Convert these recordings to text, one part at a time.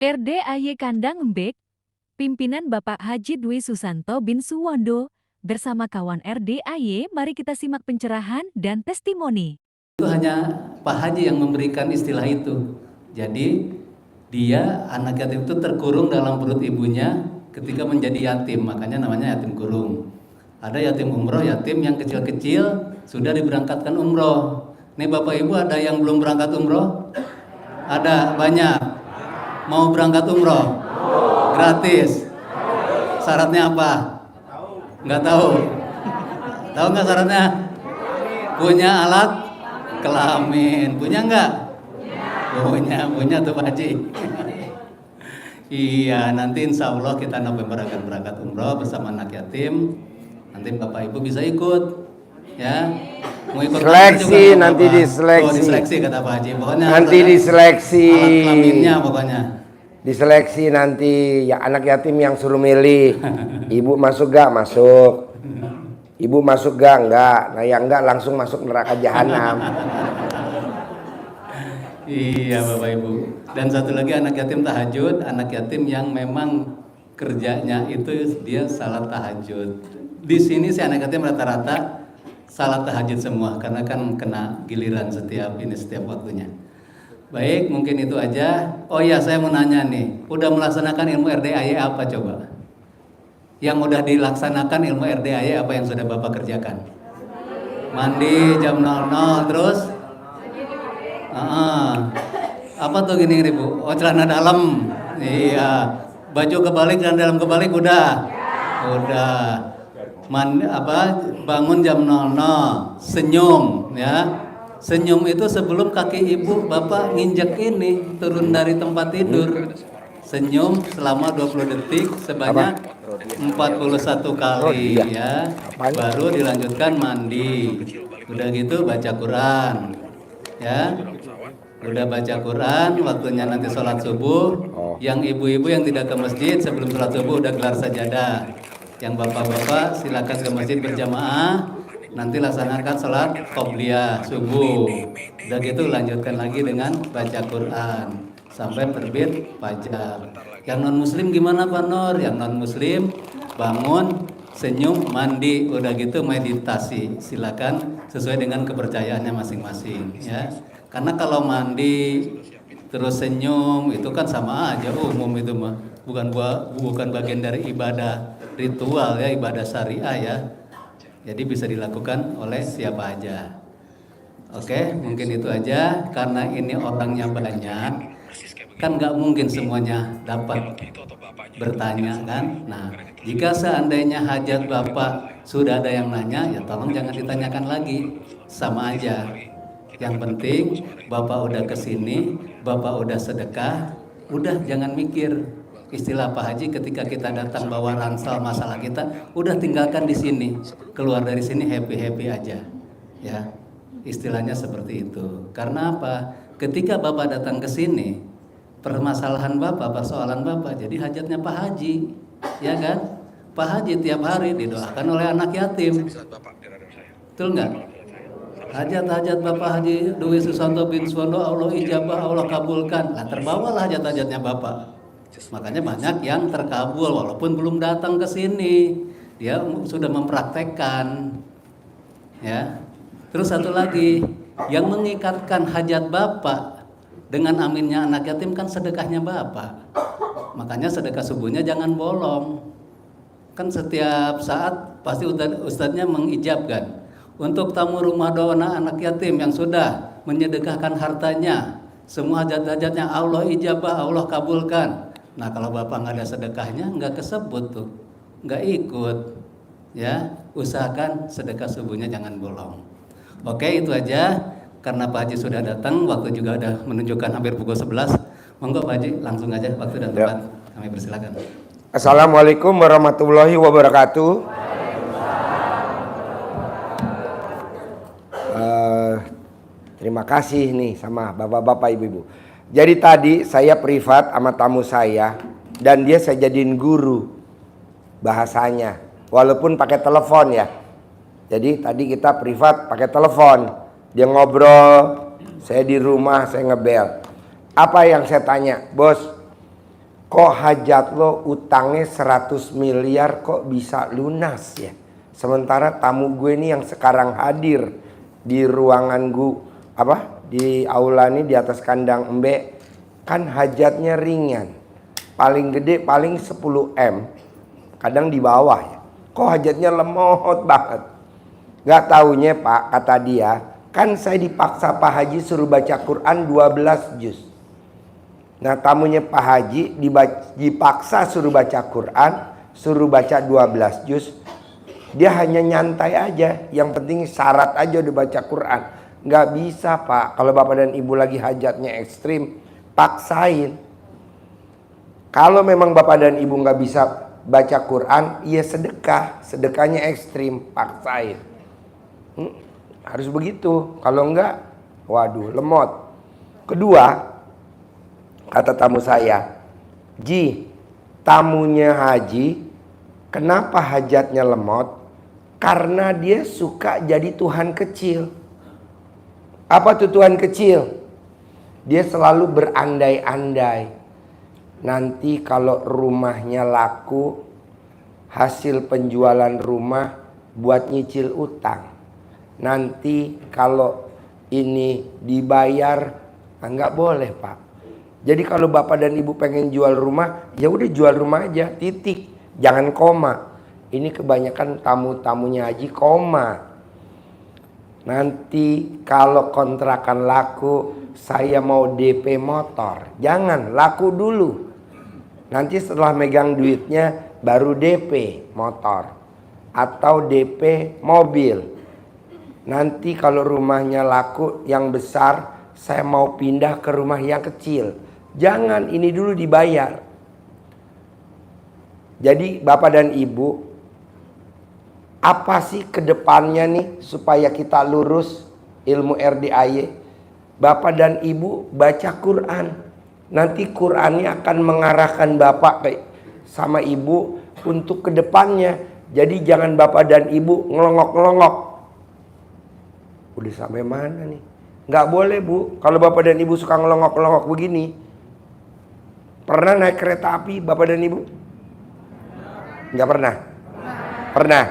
RDAY Kandang Embek, pimpinan Bapak Haji Dwi Susanto bin Suwondo, bersama kawan RDAY, mari kita simak pencerahan dan testimoni. Itu hanya Pak Haji yang memberikan istilah itu. Jadi dia anak yatim itu terkurung dalam perut ibunya ketika menjadi yatim, makanya namanya yatim kurung. Ada yatim umroh, yatim yang kecil-kecil sudah diberangkatkan umroh. Nih Bapak Ibu ada yang belum berangkat umroh? Ada, banyak. Mau berangkat umroh? Gratis. Syaratnya apa? Nggak tahu. Tahu nggak syaratnya? Punya alat kelamin. Punya nggak? Punya tuh Pak Haji. Iya, nanti insya Allah kita November akan berangkat umroh bersama anak yatim. Nanti Bapak Ibu bisa ikut, ya. Mau ikut seleksi juga, nanti diseleksi. Oh, diseleksi kata Pak Haji. Pokoknya nanti diseleksi. Alat kelaminnya pokoknya. Diseleksi nanti ya anak yatim yang suruh milih. Ibu masuk gak? Masuk. Ibu masuk gak? Enggak. Nah yang enggak langsung masuk neraka jahanam. Iya Bapak Ibu. Dan satu lagi anak yatim tahajud, anak yatim yang memang kerjanya itu dia salat tahajud. Di sini si anak yatim rata-rata salat tahajud semua karena kan kena giliran setiap waktunya. Baik, mungkin itu aja. Oh iya, saya mau nanya nih, udah melaksanakan ilmu RDAY apa coba? Yang udah dilaksanakan ilmu RDAY apa yang sudah Bapak kerjakan? Mandi jam 00, terus? Apa tuh gini nih Bu? Oh celana dalam. Iya. Baju kebalik, celana dalam kebalik udah. Udah. Mandi bangun jam 00, senyum ya. Senyum itu sebelum kaki ibu Bapak nginjek ini turun dari tempat tidur. Senyum selama 20 detik sebanyak 41 kali ya. Baru dilanjutkan mandi. Udah gitu baca Quran. Ya. Udah baca Quran, waktunya nanti sholat subuh. Yang ibu-ibu yang tidak ke masjid sebelum sholat subuh udah gelar sajadah. Yang bapak-bapak silakan ke masjid berjamaah. Nanti laksanakan sholat qobliyah subuh. Udah gitu lanjutkan lagi dengan baca Quran sampai terbit fajar. Yang non muslim gimana Pak Nur? Yang non muslim bangun, senyum, mandi, udah gitu meditasi. Silakan sesuai dengan kepercayaannya masing-masing ya. Karena kalau mandi terus senyum itu kan sama aja umum itu mah. Bukan bagian dari ibadah ritual ya, ibadah syariah ya. Jadi bisa dilakukan oleh siapa aja. Oke, mungkin itu aja. Karena ini orangnya banyak, kan nggak mungkin semuanya dapat bertanya kan. Nah, jika seandainya hajat Bapak sudah ada yang nanya, ya tolong jangan ditanyakan lagi. Sama aja. Yang penting Bapak udah kesini, Bapak udah sedekah, udah jangan mikir. Istilah Pak Haji ketika kita datang bawa ransel masalah kita, udah tinggalkan di sini, keluar dari sini happy aja, ya istilahnya seperti itu. Karena apa? Ketika Bapak datang ke sini, permasalahan Bapak, persoalan Bapak, jadi hajatnya Pak Haji, ya kan? Pak Haji tiap hari didoakan oleh anak yatim, betul nggak? Hajat-hajat Bapak Haji Dwi Susanto bin Suwondo Allah ijabah, Allah kabulkan. Lah terbawalah hajat-hajatnya Bapak. Makanya banyak yang terkabul walaupun belum datang ke sini. Dia sudah mempraktekkan. Ya. Terus satu lagi, yang mengikatkan hajat Bapak dengan aminnya anak yatim kan sedekahnya Bapak. Makanya sedekah subuhnya jangan bolong. Kan setiap saat pasti ustadznya mengijabkan. Untuk tamu rumah dona anak yatim yang sudah menyedekahkan hartanya, semua hajat-hajatnya Allah ijabah, Allah kabulkan. Nah kalau Bapak nggak ada sedekahnya, nggak kesebut tuh, nggak ikut, ya usahakan sedekah subuhnya jangan bolong. Oke itu aja, karena Pak Haji sudah datang, waktu juga ada menunjukkan hampir pukul 11. Monggo Pak Haji langsung aja waktu dan tempat, kami persilakan. Assalamualaikum warahmatullahi wabarakatuh. Terima kasih nih sama bapak-bapak ibu-ibu. Jadi tadi saya privat sama tamu saya dan dia saya jadiin guru bahasanya, walaupun pakai telepon ya. Jadi tadi kita privat pakai telepon, dia ngobrol, saya di rumah saya ngebel. Apa yang saya tanya, bos? kok hajat lo utangnya 100 miliar kok bisa lunas ya? Sementara tamu gue nih yang sekarang hadir di ruangan gue, di aula nih di atas kandang Embe, kan hajatnya ringan. Paling gede paling 10 M. Kadang di bawah ya. Kok hajatnya lemot banget. Gak taunya Pak, kata dia, kan saya dipaksa Pak Haji suruh baca Quran 12 juz. Nah tamunya Pak Haji dipaksa suruh baca Quran, suruh baca 12 juz. Dia hanya nyantai aja, yang penting syarat aja udah baca Quran. Nggak bisa Pak, kalau Bapak dan Ibu lagi hajatnya ekstrim, paksain. Kalau memang Bapak dan Ibu nggak bisa baca Quran, ya sedekah, sedekahnya ekstrim, paksain. Harus begitu, kalau enggak, waduh lemot. Kedua, kata tamu saya, Ji, tamunya Haji, kenapa hajatnya lemot? Karena dia suka jadi Tuhan kecil. Apa tuh Tuhan kecil? Dia selalu berandai-andai. Nanti kalau rumahnya laku, hasil penjualan rumah buat nyicil utang. Nanti kalau ini dibayar, nggak boleh Pak. Jadi kalau Bapak dan Ibu pengen jual rumah, ya udah jual rumah aja, titik. Jangan koma. Ini kebanyakan tamu-tamunya Haji koma. Nanti kalau kontrakan laku, saya mau DP motor. Jangan, laku dulu. Nanti setelah megang duitnya, baru DP motor. Atau DP mobil. Nanti kalau rumahnya laku yang besar, saya mau pindah ke rumah yang kecil. Jangan, ini dulu dibayar. Jadi Bapak dan Ibu, apa sih kedepannya nih supaya kita lurus ilmu RDAY? Bapak dan Ibu baca Quran. Nanti Qurannya akan mengarahkan Bapak sama Ibu untuk kedepannya. Jadi jangan Bapak dan Ibu ngelongok-ngelongok. Udah sampai mana nih? Nggak boleh Bu, kalau Bapak dan Ibu suka ngelongok-ngelongok begini. Pernah naik kereta api Bapak dan Ibu? Nggak pernah? Pernah.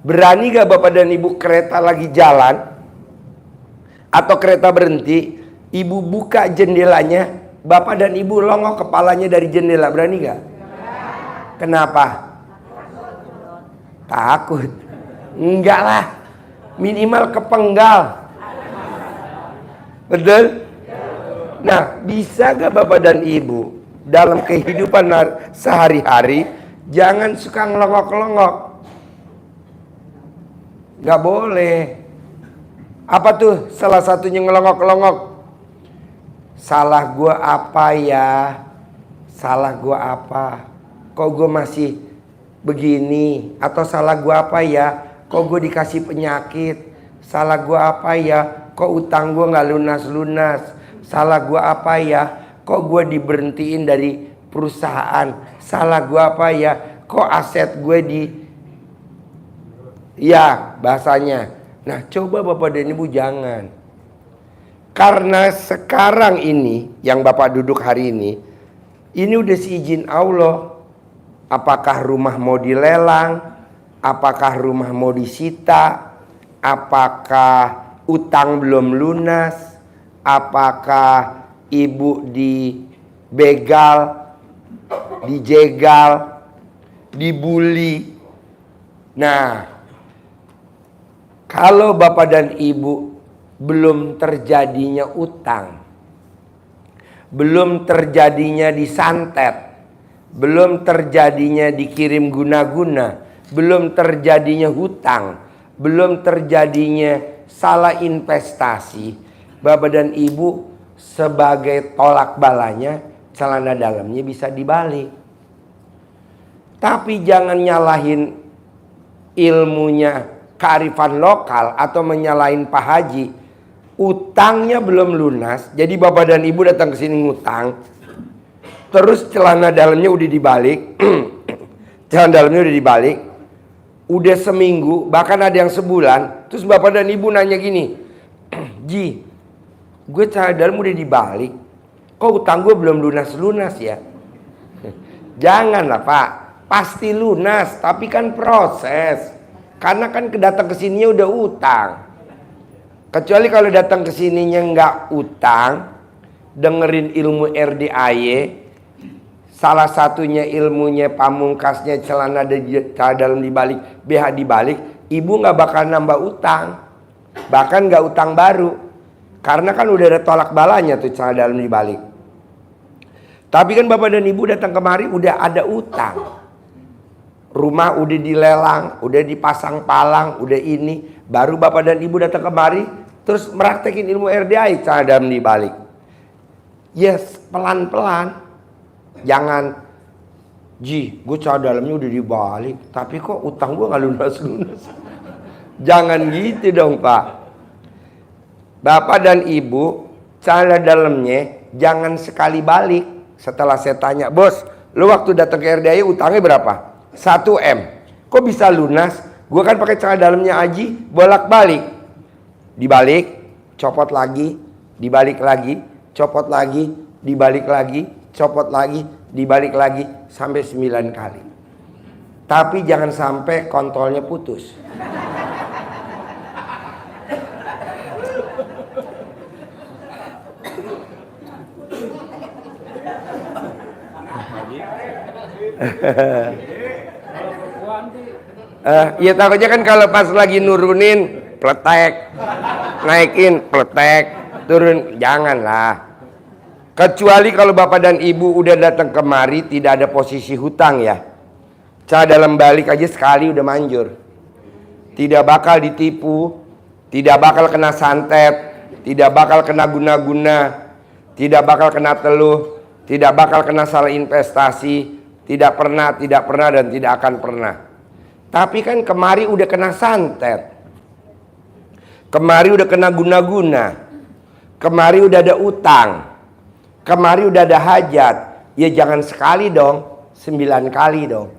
Berani gak Bapak dan Ibu kereta lagi jalan atau kereta berhenti, Ibu buka jendelanya, Bapak dan Ibu longok kepalanya dari jendela, berani gak? Kenapa? Takut. Enggak lah, minimal kepenggal. Betul? Nah, bisa gak Bapak dan Ibu dalam kehidupan sehari-hari jangan suka ngelongok-ngelongok? Gak boleh. Apa tuh salah satunya ngelongok-ngelongok? Salah gua apa ya? Salah gua apa? Kok gua masih begini? Atau salah gua apa ya? Kok gua dikasih penyakit? Salah gua apa ya? Kok utang gua gak lunas-lunas? Salah gua apa ya? Kok gua diberhentiin dari perusahaan? Salah gua apa ya? Kok aset gue ya bahasanya. Nah coba Bapak dan Ibu jangan. Karena sekarang ini yang Bapak duduk hari ini udah seizin Allah. Apakah rumah mau dilelang? Apakah rumah mau disita? Apakah utang belum lunas? Apakah ibu dibegal, dijegal, dibully? Nah, kalau Bapak dan Ibu belum terjadinya utang, belum terjadinya disantet, belum terjadinya dikirim guna-guna, belum terjadinya hutang, belum terjadinya salah investasi, Bapak dan Ibu sebagai tolak balanya celana dalamnya bisa dibalik. Tapi jangan nyalahin ilmunya kearifan lokal atau menyalahin Pak Haji. Utangnya belum lunas, jadi Bapak dan Ibu datang ke sini ngutang. Terus celana dalamnya udah dibalik. Celana dalamnya udah dibalik. Udah seminggu, bahkan ada yang sebulan. Terus Bapak dan Ibu nanya gini, Ji, gue celana dalam udah dibalik, kok utang gue belum lunas-lunas ya? Janganlah Pak, pasti lunas, tapi kan proses. Karena kan datang ke sininya udah utang. Kecuali kalau datang ke sininya nggak utang, dengerin ilmu RDAY, salah satunya ilmunya pamungkasnya celana dalam dibalik, BH dibalik, ibu nggak bakal nambah utang, bahkan nggak utang baru, karena kan udah ada tolak balanya tuh celana dalam dibalik. Tapi kan bapak dan ibu datang kemari udah ada utang, rumah udah dilelang, udah dipasang palang, udah ini, baru bapak dan ibu datang kemari terus meraktekin ilmu RDAI celana dalam dibalik. Yes, pelan-pelan. Jangan, gue celana dalamnya udah dibalik, tapi kok utang gue nggak lunas-lunas. Jangan gitu dong Pak. Bapak dan ibu, celana dalamnya jangan sekali balik. Setelah saya tanya, bos, lu waktu datang ke RDAI utangnya berapa? 1 M. Kok bisa lunas? Gue kan pakai celana dalamnya Aji, bolak-balik. Dibalik, copot lagi, dibalik lagi, copot lagi, dibalik lagi, copot lagi, dibalik lagi, sampai 9 kali. Tapi jangan sampai kontolnya putus. Ya takutnya kan kalau pas lagi nurunin pletek, naikin pletek, turun, janganlah. Kecuali kalau bapak dan ibu udah datang kemari tidak ada posisi hutang ya. Cara dalam balik aja sekali udah manjur. Tidak bakal ditipu, tidak bakal kena santet, tidak bakal kena guna-guna, tidak bakal kena teluh, tidak bakal kena salah investasi, tidak pernah, dan tidak akan pernah. Tapi kan kemari udah kena santet, kemari udah kena guna-guna, kemari udah ada utang, kemari udah ada hajat, ya jangan sekali dong, 9 kali dong.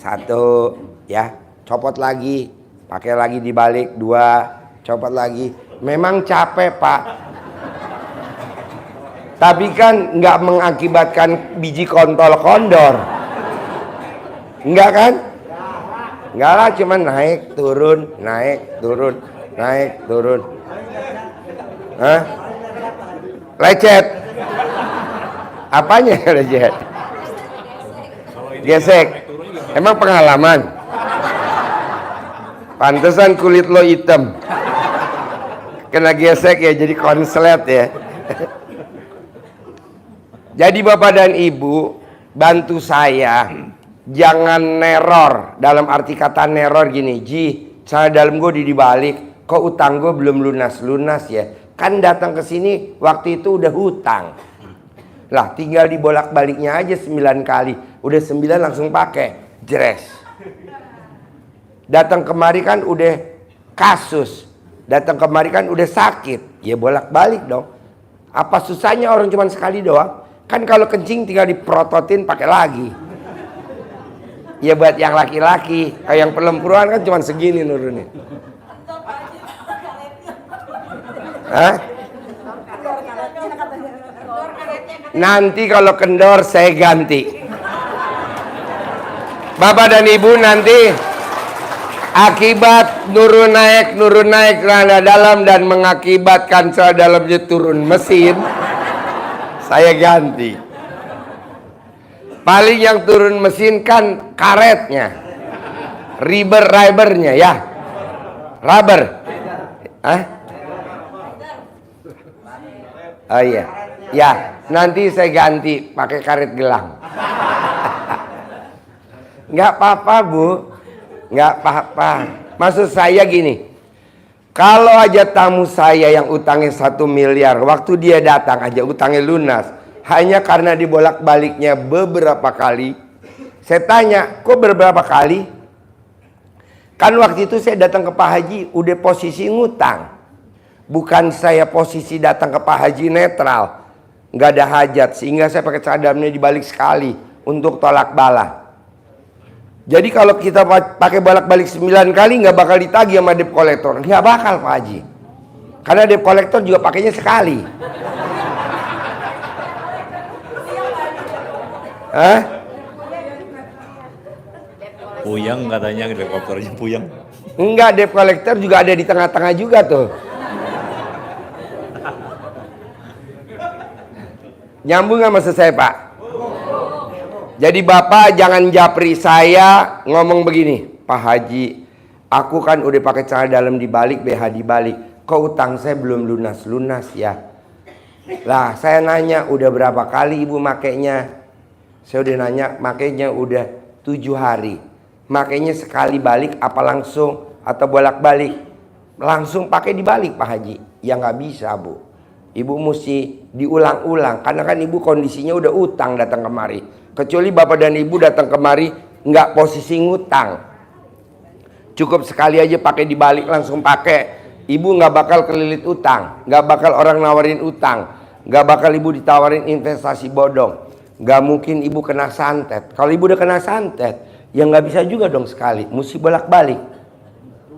1 ya, copot lagi, pakai lagi dibalik, 2, copot lagi. Memang capek Pak, tapi kan nggak mengakibatkan biji kontol kondor, nggak kan? Nggak lah, cuma naik turun, naik turun, naik turun. Hah? Lecet. Apanya lecet? Gesek. Emang pengalaman? Pantesan kulit lo hitam. Kena gesek ya jadi konslet ya. Jadi bapak dan ibu bantu saya, jangan neror. Dalam arti kata neror gini, celana dalam gue dibalik, kok utang gue belum lunas-lunas ya. Kan datang ke sini waktu itu udah hutang. Lah tinggal dibolak-baliknya aja 9 kali. Udah 9 langsung pakai. Jres. Datang kemari kan udah kasus. Datang kemari kan udah sakit. Ya bolak-balik dong. Apa susahnya orang cuma sekali doang? Kan kalau kencing tinggal diprototin pakai lagi. Ya buat yang laki-laki. Kayak yang perempuan kan cuma segini nurunin. Hah? Nanti kalau kendor saya ganti. Bapak dan ibu nanti akibat nurun naik celana dalam dan mengakibatkan celana dalamnya turun mesin, saya ganti. Paling yang turun mesin kan karetnya, rubbernya ya, rubber. Hah? Oh iya, ya nanti saya ganti pakai karet gelang. Nggak apa-apa Bu, nggak apa-apa. Maksud saya gini, kalau aja tamu saya yang utangnya 1 miliar, waktu dia datang aja utangnya lunas, hanya karena dibolak-baliknya beberapa kali. Saya tanya, kok beberapa kali? Kan waktu itu saya datang ke Pak Haji udah posisi ngutang. Bukan saya posisi datang ke Pak Haji netral, nggak ada hajat, sehingga saya pakai cadamnya dibalik sekali untuk tolak bala. Jadi kalau kita pakai bolak-balik 9 kali nggak bakal ditagih sama debt collector, nggak bakal Pak Haji, karena debt collector juga pakainya sekali. Hah? Puyeng katanya, debt collectornya puyeng. Enggak, debt collector juga ada di tengah-tengah juga tuh. Nyambung nggak maksud saya, Pak? Jadi Bapak jangan japri saya ngomong begini, Pak Haji, aku kan udah pakai celana dalam dibalik, BH dibalik, kok utang saya belum lunas-lunas ya? Lah saya nanya, udah berapa kali ibu makainya? Saya udah nanya, makainya udah 7 hari. Makainya sekali balik apa langsung atau bolak-balik? Langsung pakai dibalik Pak Haji. Ya nggak bisa Bu. Ibu mesti diulang-ulang karena kan ibu kondisinya udah utang datang kemari. Kecuali bapak dan ibu datang kemari nggak posisi ngutang, cukup sekali aja pakai dibalik langsung pakai. Ibu nggak bakal kelilit utang, nggak bakal orang nawarin utang, nggak bakal ibu ditawarin investasi bodong, nggak mungkin ibu kena santet. Kalau ibu udah kena santet, ya nggak bisa juga dong sekali, mesti bolak-balik.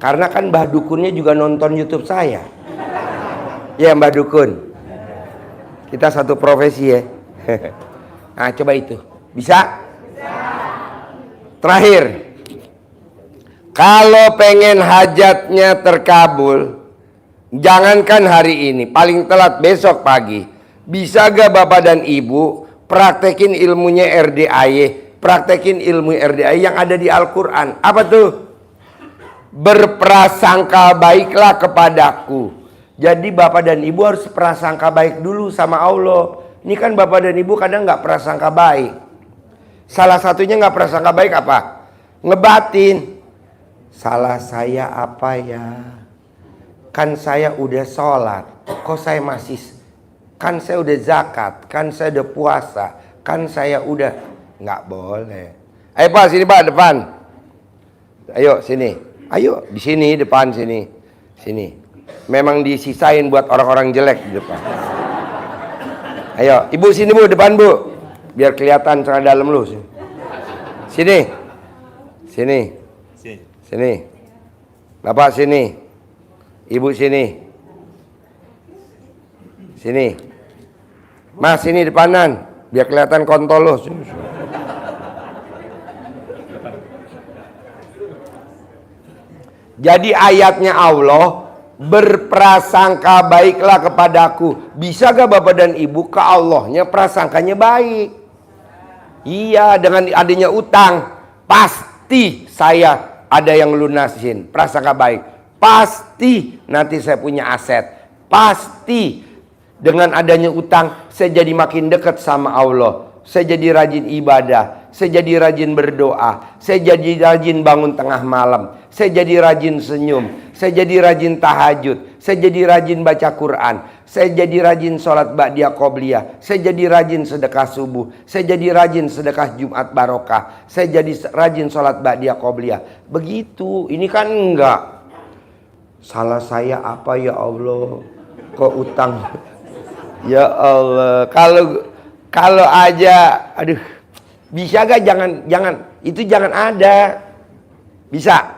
Karena kan Mbah Dukunnya juga nonton YouTube saya. Ya Mbah Dukun, kita satu profesi ya. Nah coba itu. Bisa? Terakhir, kalau pengen hajatnya terkabul, jangankan hari ini, paling telat besok pagi. Bisa gak Bapak dan Ibu praktekin ilmunya RDAY, praktekin ilmu RDAY yang ada di Al-Quran? Apa tuh? Berprasangka baiklah kepadaku. Jadi Bapak dan Ibu harus prasangka baik dulu sama Allah. Ini kan Bapak dan Ibu kadang gak prasangka baik. Salah satunya nggak prasangka baik apa? Ngebatin. Salah saya apa ya? Kan saya udah sholat. Kok saya masih? Kan saya udah zakat. Kan saya udah puasa. Kan saya udah. Nggak boleh. Ayo Pak, sini Pak, depan. Ayo sini. Ayo di sini depan sini. Sini. Memang disisain buat orang-orang jelek di depan. Ayo, Ibu sini Bu, depan Bu. Biar kelihatan celana dalam lu. Sini. Sini. Sini. Bapak sini. Ibu sini. Sini. Mas sini depanan. Biar kelihatan kontol lu. Jadi ayatnya Allah, berprasangka baiklah kepadaku. Bisa gak Bapak dan Ibu ke Allahnya prasangkanya baik? Iya, dengan adanya utang pasti saya ada yang lunasin, prasangka baik. Pasti nanti saya punya aset. Pasti dengan adanya utang saya jadi makin dekat sama Allah. Saya jadi rajin ibadah, saya jadi rajin berdoa, saya jadi rajin bangun tengah malam, saya jadi rajin senyum, saya jadi rajin tahajud, saya jadi rajin baca Quran, saya jadi rajin sholat ba'diyah qobliyah, saya jadi rajin sedekah subuh, saya jadi rajin sedekah Jumat barokah, saya jadi rajin sholat ba'diyah qobliyah. Begitu, ini kan enggak. Salah saya apa ya Allah? Kok utang? Ya Allah, kalau aja, aduh, bisa gak jangan itu jangan ada. Bisa?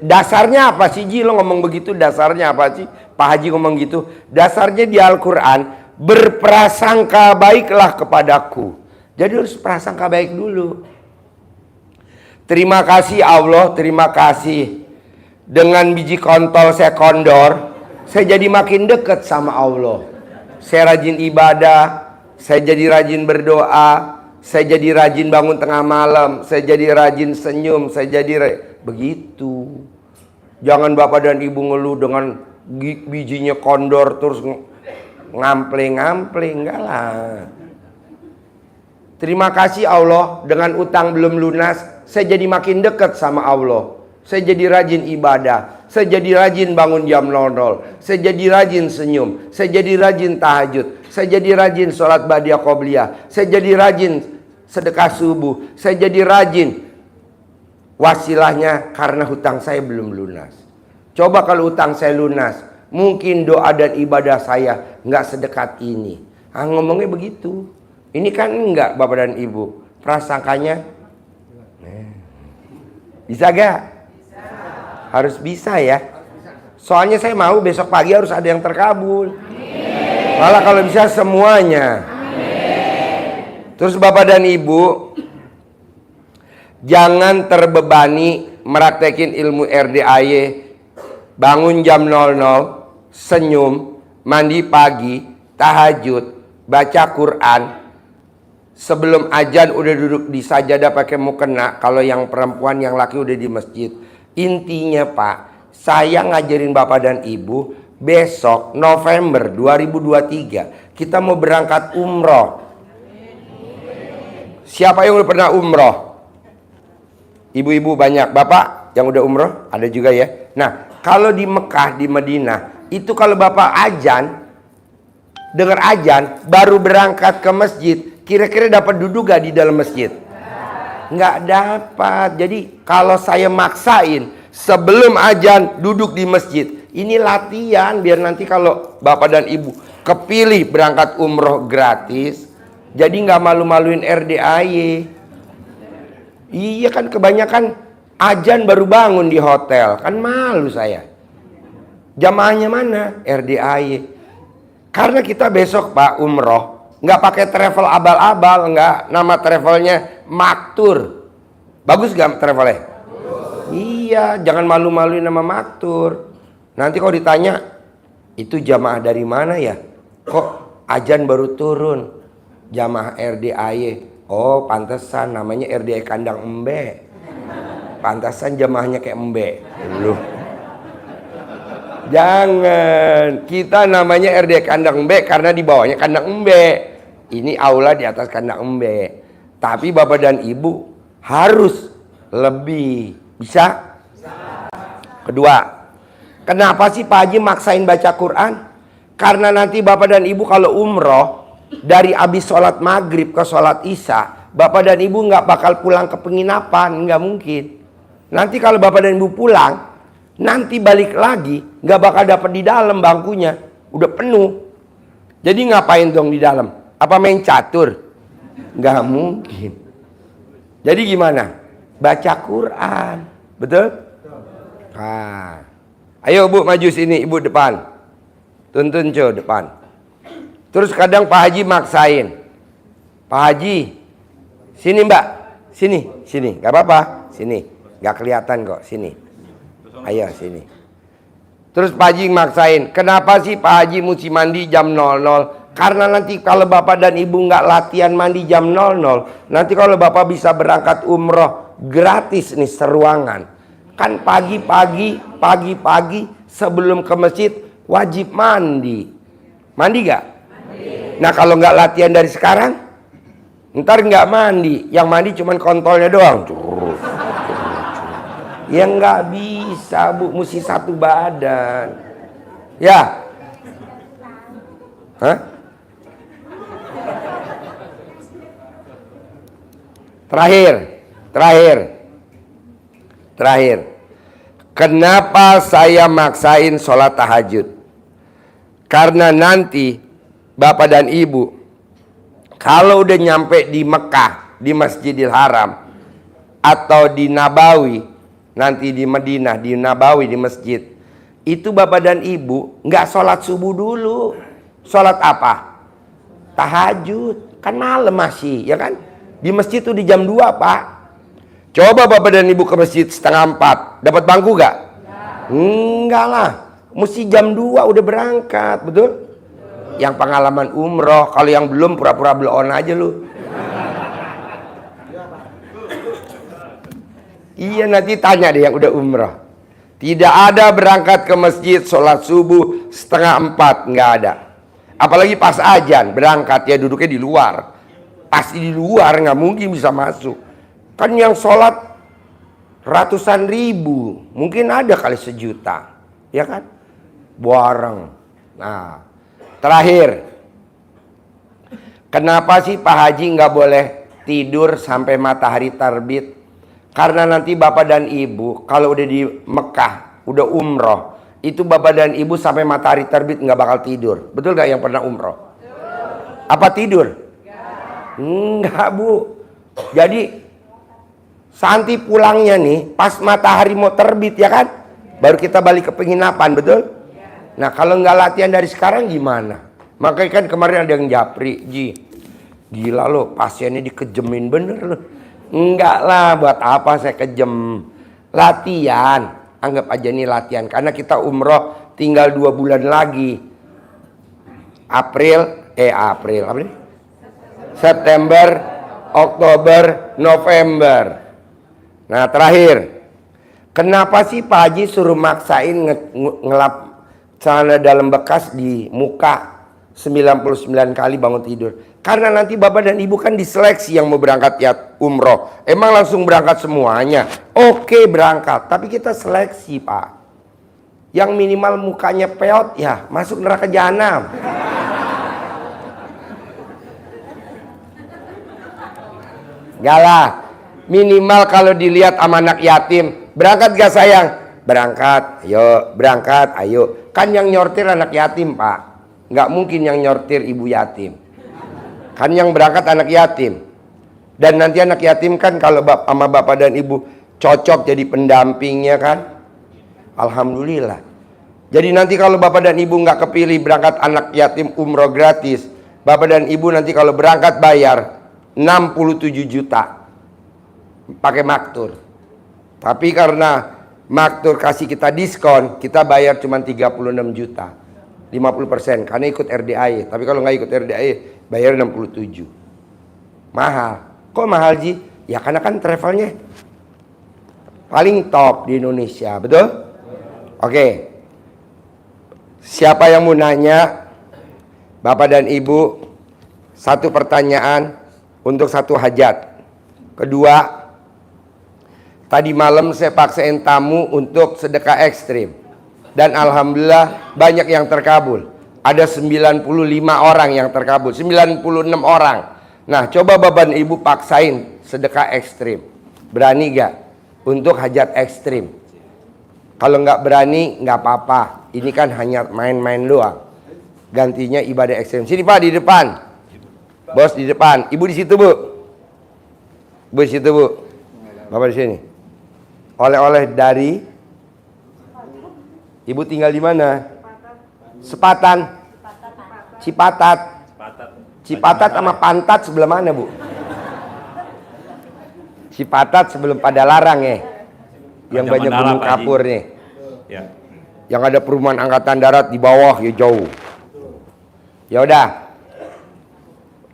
Dasarnya apa sih Ji? Lo ngomong begitu dasarnya apa sih? Pak Haji ngomong gitu. Dasarnya di Al-Quran, berprasangka baiklah kepadaku. Jadi harus prasangka baik dulu. Terima kasih Allah, terima kasih. Dengan biji kontol saya kondor, saya jadi makin dekat sama Allah. Saya rajin ibadah, saya jadi rajin berdoa, saya jadi rajin bangun tengah malam, saya jadi rajin senyum, saya jadi begitu. Jangan Bapak dan Ibu ngeluh dengan bijinya kondor terus ngample-ngample, enggak lah. Terima kasih Allah, dengan utang belum lunas, saya jadi makin dekat sama Allah. Saya jadi rajin ibadah, saya jadi rajin bangun jam 00, saya jadi rajin senyum, saya jadi rajin tahajud, saya jadi rajin sholat ba'diyah qobliyah, saya jadi rajin sedekah subuh, saya jadi rajin. Wasilahnya karena hutang saya belum lunas. Coba kalau hutang saya lunas, mungkin doa dan ibadah saya nggak sedekat ini. Ngomongnya begitu. Ini kan enggak Bapak dan Ibu. Prasangkanya bisa gak? Harus bisa ya. Soalnya saya mau besok pagi harus ada yang terkabul. Malah kalau bisa semuanya. Terus Bapak dan Ibu, jangan terbebani meraktekin ilmu RDAY. Bangun jam 00, senyum, mandi pagi, tahajud, baca Quran. Sebelum azan udah duduk di sajadah pakai mukena. Kalau yang perempuan, yang laki udah di masjid. Intinya Pak, saya ngajarin Bapak dan Ibu, besok November 2023 kita mau berangkat umroh. Siapa yang udah pernah umroh? Ibu-ibu banyak. Bapak yang udah umroh ada juga ya. Nah, kalau di Mekah, di Madinah, itu kalau Bapak azan, dengar azan, baru berangkat ke masjid, kira-kira dapat duduk gak di dalam masjid? Nggak dapat. Jadi kalau saya maksain sebelum azan duduk di masjid, ini latihan biar nanti kalau Bapak dan Ibu kepilih berangkat umroh gratis, jadi nggak malu-maluin RDAY. Iya kan, kebanyakan azan baru bangun di hotel, kan malu saya. Jamaahnya mana? RDAY. Karena kita besok Pak umroh, nggak pakai travel abal-abal, nggak, nama travelnya Maktur. Bagus gak travelnya? Iya, jangan malu-maluin nama Maktur. Nanti kalau ditanya, itu jamaah dari mana ya? Kok azan baru turun? Jamaah RDAY. Oh, pantesan namanya RDAY Kandang Embe. Pantesan jamaahnya kayak embe. Loh. Jangan. Kita namanya RDAY Kandang Embe karena di bawahnya kandang embe. Ini aula di atas kandang embe. Tapi Bapak dan Ibu harus lebih. Bisa? Kedua, kenapa sih Pak Haji maksain baca Quran? Karena nanti Bapak dan Ibu kalau umroh, dari habis sholat maghrib ke sholat isya, Bapak dan Ibu nggak bakal pulang ke penginapan, nggak mungkin. Nanti kalau Bapak dan Ibu pulang, nanti balik lagi nggak bakal dapat di dalam bangkunya, udah penuh. Jadi ngapain dong di dalam? Apa main catur? Nggak mungkin. Jadi gimana? Baca Quran, betul? Nah, ayo Bu maju sini, Ibu depan. Tuntun co depan. Terus kadang Pak Haji maksain. Pak Haji, sini Mbak, sini, nggak apa-apa, sini, nggak kelihatan kok, sini. Ayo sini. Terus Pak Haji maksain. Kenapa sih Pak Haji mesti mandi jam 00? Karena nanti kalau Bapak dan Ibu nggak latihan mandi jam 00, nanti kalau Bapak bisa berangkat umroh gratis nih seruangan. Kan pagi-pagi sebelum ke masjid wajib mandi. Mandi gak? Nah kalau nggak latihan dari sekarang, ntar nggak mandi. Yang mandi cuman kontolnya doang. Ya nggak bisa Bu, mesti satu badan. Ya. Hah? Terakhir. Kenapa saya maksain sholat tahajud? Karena nanti Bapak dan Ibu kalau udah nyampe di Mekah, di Masjidil Haram, atau di Nabawi, nanti di Madinah, di Nabawi, di masjid, itu Bapak dan Ibu nggak sholat subuh dulu. Sholat apa? Tahajud. Kan malam masih, ya kan? Di masjid tuh di jam 2 Pak. Coba Bapak dan Ibu ke masjid 3:30, dapat bangku gak? Enggak lah, mesti jam 2 udah berangkat, betul? Yang pengalaman umroh, kalau yang belum pura-pura blow-on aja lu. Iya nanti tanya deh yang udah umroh. Tidak ada berangkat ke masjid sholat subuh 3:30, nggak ada. Apalagi pas azan berangkat ya duduknya di luar. Pasti di luar, nggak mungkin bisa masuk. Kan yang sholat ratusan ribu, mungkin ada kali 1 juta, ya kan? Bareng. Nah, terakhir, kenapa sih Pak Haji nggak boleh tidur sampai matahari terbit? Karena nanti Bapak dan Ibu kalau udah di Mekah, udah umroh, itu Bapak dan Ibu sampai matahari terbit nggak bakal tidur. Betul nggak yang pernah umroh? Apa tidur? Enggak Bu. Jadi Santi pulangnya nih pas matahari mau terbit ya kan, baru kita balik ke penginapan, betul? Nah kalau nggak latihan dari sekarang gimana? Makanya kan kemarin ada yang japri, Ji, Gila lo, pasiennya dikejemin bener lo. Enggak lah, buat apa saya kejem? Latihan, anggap aja nih latihan. Karena kita umroh tinggal 2 bulan lagi. April, apa nih? September, Oktober, November. Nah terakhir, kenapa sih Pak Haji suruh maksain ngelap celana dalam bekas di muka 99 kali bangun tidur? Karena nanti bapak dan ibu kan diseleksi yang mau berangkat ya umroh. Emang langsung berangkat semuanya? Oke berangkat, tapi kita seleksi Pak. Yang minimal mukanya peot ya masuk neraka jahanam. Gak lah, minimal kalau dilihat sama anak yatim, berangkat gak sayang? Berangkat, ayo, berangkat, ayo. Kan yang nyortir anak yatim Pak, gak mungkin yang nyortir ibu yatim. Kan yang berangkat anak yatim. Dan nanti anak yatim kan kalau sama bapak dan ibu cocok jadi pendampingnya kan, alhamdulillah. Jadi nanti kalau bapak dan ibu gak kepilih berangkat anak yatim umroh gratis, bapak dan ibu nanti kalau berangkat bayar 67 juta pakai maktur. Tapi karena maktur kasih kita diskon, kita bayar cuma 36 juta, 50% karena ikut RDAE. Tapi kalau nggak ikut RDAE bayar 67. Mahal. Kok mahal Ji? Ya karena kan travelnya paling top di Indonesia, betul? Oke. Siapa yang mau nanya? Bapak dan Ibu, satu pertanyaan untuk satu hajat. Kedua, tadi malam saya paksain tamu untuk sedekah ekstrim. Dan alhamdulillah banyak yang terkabul. Ada 95 orang yang terkabul, 96 orang. Nah coba bapak dan ibu paksain sedekah ekstrim. Berani gak untuk hajat ekstrim? Kalau nggak berani nggak apa-apa. Ini kan hanya main-main doang. Gantinya ibadah ekstrim. Sini Pak di depan. Bos di depan, ibu di situ Bu. Bu di situ Bu. Bapak di sini. Oleh-oleh dari Ibu tinggal di mana? Sepatan. Cipatat. Cipatat sama Pantat sebelah mana Bu? Cipatat sebelum Padalarang ya. Yang banyak gunung kapur nih. Ya. Yang ada perumahan angkatan darat di bawah ya jauh. Ya udah.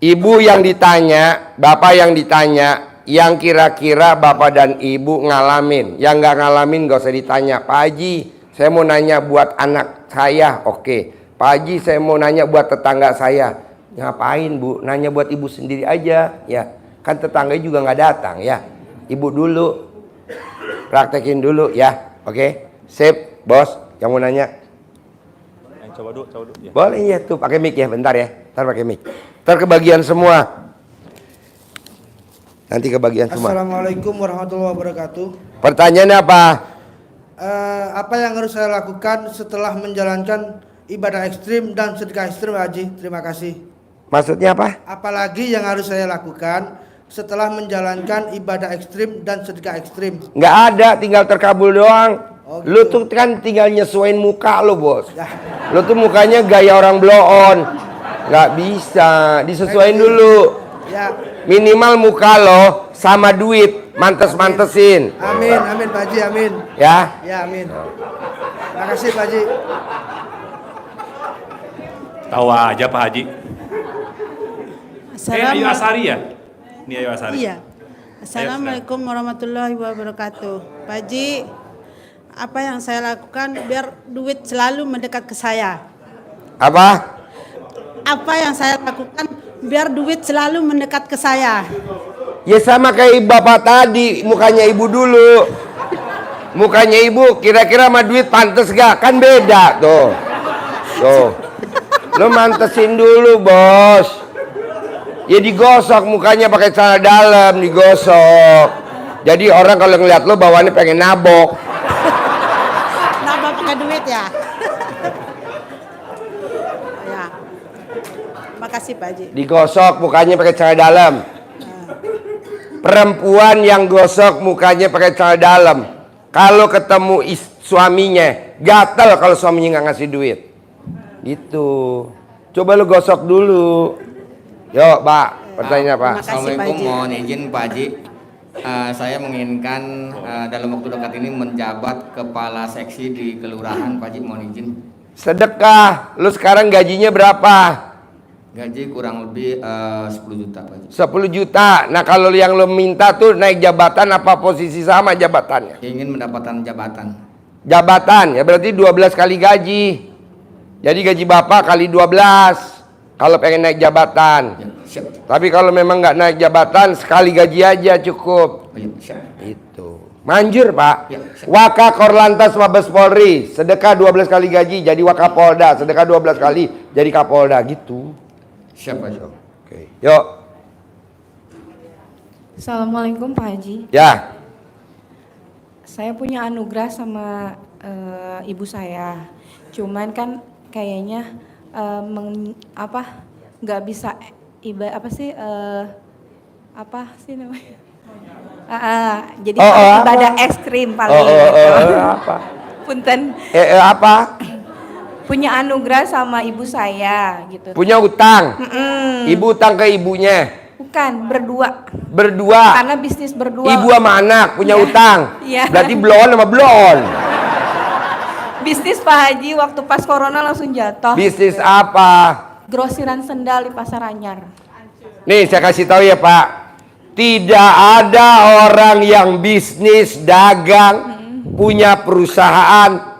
Ibu yang ditanya, bapak yang ditanya, yang kira-kira bapak dan ibu ngalamin. Yang nggak ngalamin gak usah ditanya. Pak Haji, saya mau nanya buat anak saya. Oke. Pak Haji, saya mau nanya buat tetangga saya. Ngapain Bu? Nanya buat ibu sendiri aja. Ya, kan tetangga juga nggak datang ya. Ibu dulu, praktekin dulu ya. Oke. Sip, bos. Yang mau nanya? Coba dulu ya. Boleh ya tuh pakai mic ya, bentar ya. Ntar pakai mic. Ntar kebagian semua. Nanti kebagian semua. Assalamualaikum warahmatullahi wabarakatuh. Pertanyaannya apa? Apa yang harus saya lakukan setelah menjalankan ibadah ekstrim dan sedekah ekstrim Haji? Terima kasih. Maksudnya apa? Apalagi yang harus saya lakukan setelah menjalankan ibadah ekstrim dan sedekah ekstrim? Nggak ada, tinggal terkabul doang. Oh, gitu. Lu tuh kan tinggal nyesuaiin muka lu bos. Ya. Lu tuh mukanya gaya orang blow-on. Nggak bisa, disesuaiin dulu. Ya. Minimal muka lo sama duit, mantes-mantesin. Amin, amin Pak Haji, amin. Ya. Ya, amin. Terima kasih Pak Haji. Tahu aja Pak Haji. Ayu Assalamualaikum. Asari ya? Ini Ayu Asari. Iya. Assalamualaikum warahmatullahi wabarakatuh. Pak Haji, apa yang saya lakukan biar duit selalu mendekat ke saya? Apa? Apa yang saya lakukan biar duit selalu mendekat ke saya? Ya sama kayak bapak tadi, mukanya ibu dulu. Mukanya ibu kira-kira sama duit pantes gak? Kan beda tuh. Tuh. Lo mantesin dulu bos. Ya digosok mukanya pakai celana dalam, digosok. Jadi orang kalau ngeliat lo bawaannya pengen nabok. Nambah pakai duit ya? Ya. Makasih Pak Haji. Digosok mukanya pakai celana dalam. Perempuan yang gosok mukanya pakai celana dalam, kalau ketemu suaminya gatal kalau suaminya nggak ngasih duit. Gitu. Coba lu gosok dulu. Yuk, Pak. Pertanyaan apa? Terima kasih, Pak Assalamualaikum, Haji. mohon izin Pak Haji. Saya menginginkan dalam waktu dekat ini menjabat kepala seksi di kelurahan, Pak Haji, mohon izin. Sedekah. Lu sekarang gajinya berapa? Gaji kurang lebih 10 juta, Pak Haji. 10 juta. Nah kalau yang lo minta tuh naik jabatan apa posisi sama jabatannya? Ingin mendapatkan jabatan. Jabatan, ya berarti 12 kali gaji. Jadi gaji bapak kali 12. Kalau pengen naik jabatan. Ya, siap. Tapi kalau memang nggak naik jabatan, sekali gaji aja cukup. Oh, ya, siap. Itu. Manjur pak. Ya, siap. Waka Korlantas Mabes Polri. Sedekah 12 kali gaji jadi Wakapolda. Sedekah 12 kali jadi Kapolda. Gitu. Siap, Pak Haji. Oke. Yuk. Assalamualaikum Pak Haji. Ya. Saya punya anugerah sama ibu saya. Cuman kan kayaknya nggak bisa apa sih namanya? Jadi ibadah ekstrim paling. Apa? Punten. Apa? Punya anugerah sama ibu saya gitu. Punya utang. Ibu utang ke ibunya. Bukan, berdua. Berdua. Karena bisnis berdua. Ibu sama anak punya Iya. utang. Iya. Berarti blon sama blon. Bisnis Pak Haji waktu pas corona langsung jatuh. Bisnis apa? Grosiran sendal di Pasar Anyar. Nih saya kasih tahu ya Pak. Tidak ada orang yang bisnis, dagang, punya perusahaan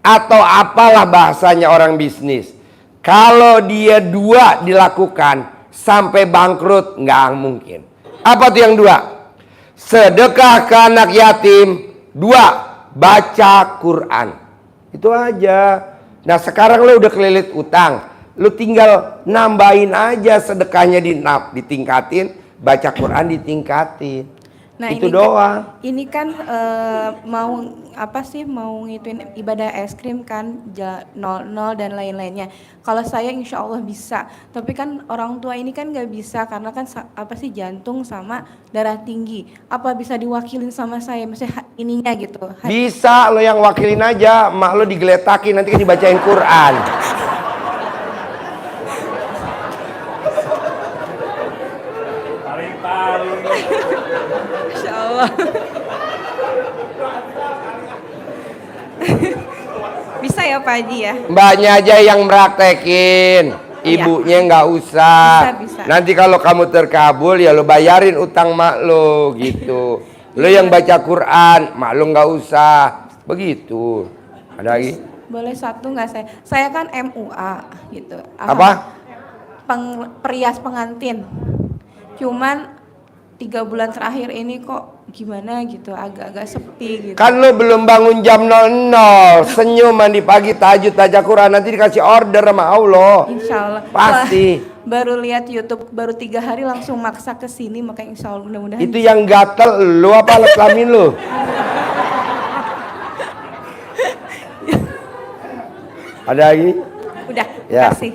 atau apalah bahasanya orang bisnis. Kalau dia dua dilakukan sampai bangkrut nggak mungkin. Apa tuh yang dua? Sedekah ke anak yatim. Dua, baca Quran. Itu aja. Nah sekarang lo udah kelilit utang. Lo tinggal nambahin aja sedekahnya ditingkatin. Baca Quran ditingkatin. Nah, itu ini doang. Ini kan mau ngituin ibadah es krim kan 00 dan lain-lainnya. Kalau saya insya Allah bisa. Tapi kan orang tua ini kan nggak bisa karena kan jantung sama darah tinggi. Apa bisa diwakilin sama saya? Maksudnya ininya gitu. Bisa lo yang wakilin aja. Mak lo digeletakin nanti kan dibacain Quran. Insya Allah. Bisa ya Pak Haji ya? Mbaknya aja yang meraktekin. Ibunya nggak usah. Bisa. Nanti kalau kamu terkabul ya lo bayarin utang mak lo gitu. Lo yang baca Quran, mak lo nggak usah. Begitu. Ada lagi? Boleh satu nggak saya? Saya kan MUA gitu. Apa? Perias pengantin. Cuman 3 bulan terakhir ini kok gimana gitu, agak-agak sepi gitu. Kan lo belum bangun jam 00. Senyum mandi pagi tahajud baca Quran. Nanti dikasih order sama Allah. Insya Allah. Pasti. Baru lihat YouTube baru 3 hari langsung maksa ke sini, makanya insya Allah mudah-mudahan. Itu yang gatel lo apa alat kelamin lo? Ada lagi? Udah, Ya. kasih.